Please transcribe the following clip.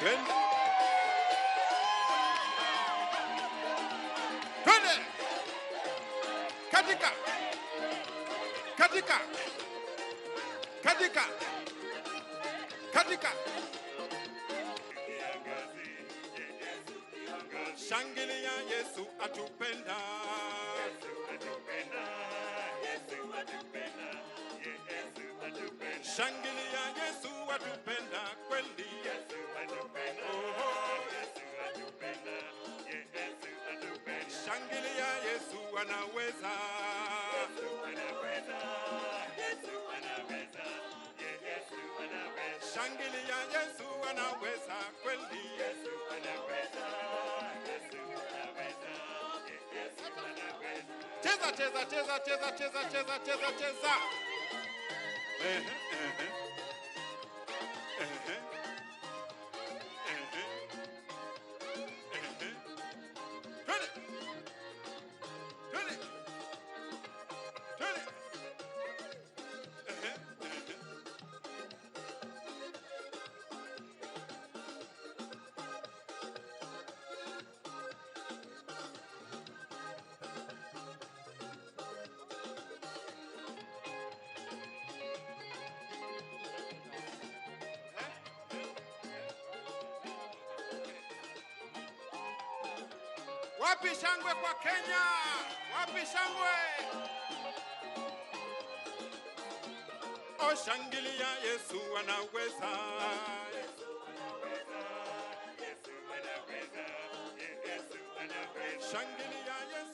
Twende. Twende. Katika. Katika. Katika. Katika. Shangilia Yesu atupenda. Shangilia Yesu atupenda kweli. Shangilia Yesu anaweza. Shangilia Yesu anaweza kweli. Cheza cheza cheza cheza cheza cheza cheza cheza. Wapi shangwe kwa Kenya? Wapi shangwe? Oh, shangilia Yesu anaweza.